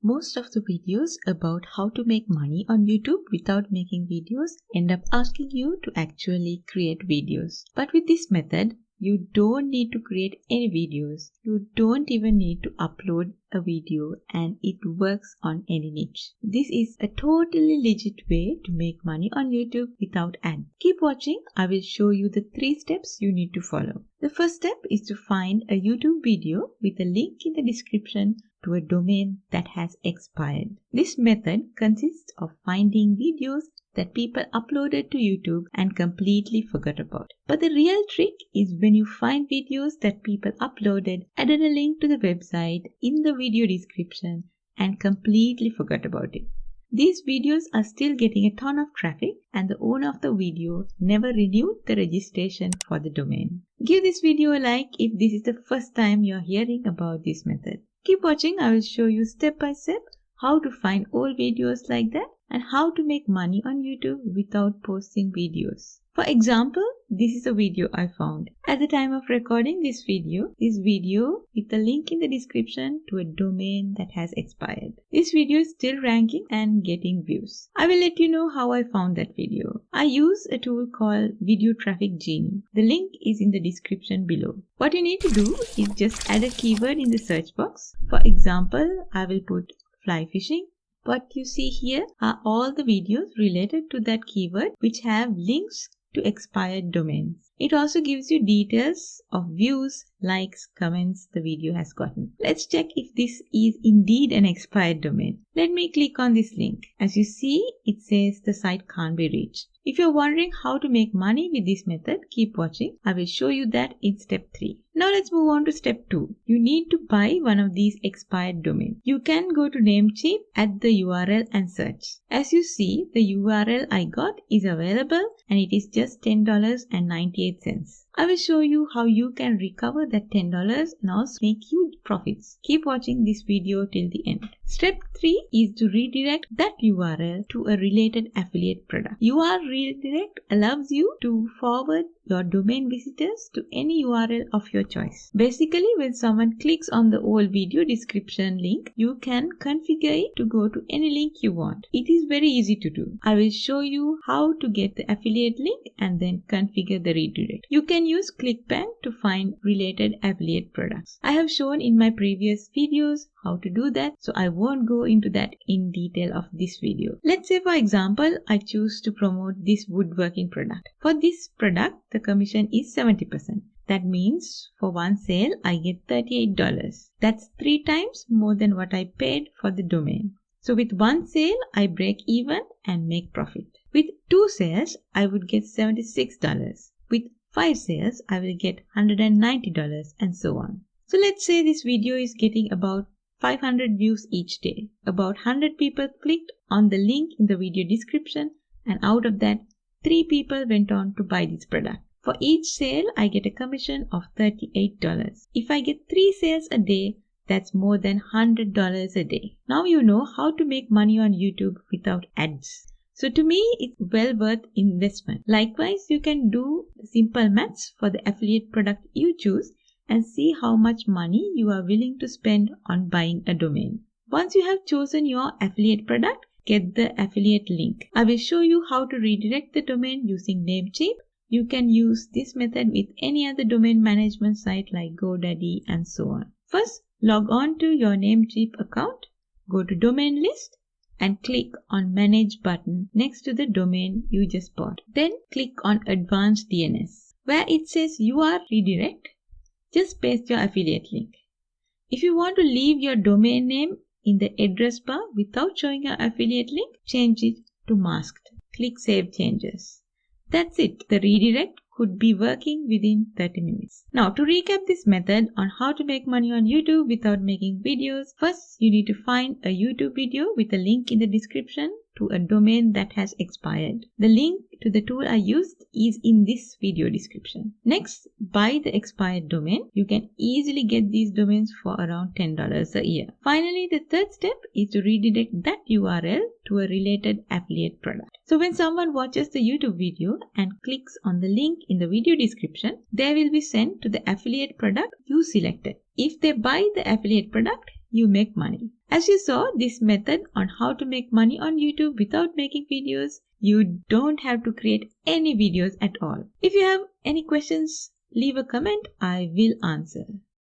Most of the videos about how to make money on YouTube without making videos end up asking you to actually create videos. But with this method, you don't need to create any videos. You don't even need to upload a video, and it works on any niche. This is a totally legit way to make money on YouTube without ads. Keep watching. I will show you the 3 steps you need to follow. The first step is to find a YouTube video with a link in the description to a domain that has expired. This method consists of finding videos that people uploaded to YouTube and completely forgot about. But the real trick is when you find videos that people uploaded, added a link to the website in the video description, and completely forgot about it. These videos are still getting a ton of traffic, and the owner of the video never renewed the registration for the domain. Give this video a like if this is the first time you're hearing about this method. Keep watching. I will show you step by step how to find old videos like that and how to make money on YouTube without posting videos. For example, this is a video I found. At the time of recording this video with a link in the description to a domain that has expired. This video is still ranking and getting views. I will let you know how I found that video. I use a tool called Video Traffic Genie. The link is in the description below. What you need to do is just add a keyword in the search box. For example, I will put fly fishing. What you see here are all the videos related to that keyword which have links to expired domains. It also gives you details of views, likes, comments the video has gotten. Let's check if this is indeed an expired domain. Let me click on this link. As you see, it says the site can't be reached. If you're wondering how to make money with this method, keep watching. I will show you that in step 3. Now let's move on to step 2. You need to buy one of these expired domains. You can go to Namecheap, add the URL and search. As you see, the URL I got is available and it is just $10.98. I will show you how you can recover that $10 and also make huge profits. Keep watching this video till the end. Step 3 is to redirect that URL to a related affiliate product. URL redirect allows you to forward your domain visitors to any URL of your choice. Basically, when someone clicks on the old video description link, you can configure it to go to any link you want. It is very easy to do. I will show you how to get the affiliate link and then configure the redirect. You can use ClickBank to find related affiliate products. I have shown in my previous videos how to do that, so I won't go into that in detail of this video. Let's say, for example, I choose to promote this woodworking product. For this product, the commission is 70%. That means for one sale, I get $38. That's 3 times more than what I paid for the domain. So with one sale, I break even and make profit. With 2 sales, I would get $76. With 5 sales, I will get $190 and so on. So let's say this video is getting about 500 views each day. About 100 people clicked on the link in the video description, and out of that, 3 people went on to buy this product. For each sale, I get a commission of $38. If I get 3 sales a day, that's more than $100 a day. Now you know how to make money on YouTube without ads. So to me, it's well worth investment. Likewise, you can do simple maths for the affiliate product you choose and see how much money you are willing to spend on buying a domain. Once you have chosen your affiliate product, get the affiliate link. I will show you how to redirect the domain using Namecheap. You can use this method with any other domain management site like GoDaddy and so on. First, log on to your Namecheap account, go to Domain List and click on Manage button next to the domain you just bought. Then click on Advanced DNS. Where it says URL redirect, just paste your affiliate link. If you want to leave your domain name in the address bar without showing your affiliate link, change it to masked. Click Save Changes. That's it. The redirect could be working within 30 minutes. Now, to recap this method on how to make money on YouTube without making videos, first you need to find a YouTube video with a link in the description to a domain that has expired. The link to the tool I used is in this video description. Next, buy the expired domain. You can easily get these domains for around $10 a year. Finally, the third step is to redirect that URL to a related affiliate product. So when someone watches the YouTube video and clicks on the link in the video description, they will be sent to the affiliate product you selected. If they buy the affiliate product, you make money. As you saw, this method on how to make money on YouTube without making videos, you don't have to create any videos at all. If you have any questions, leave a comment. I will answer.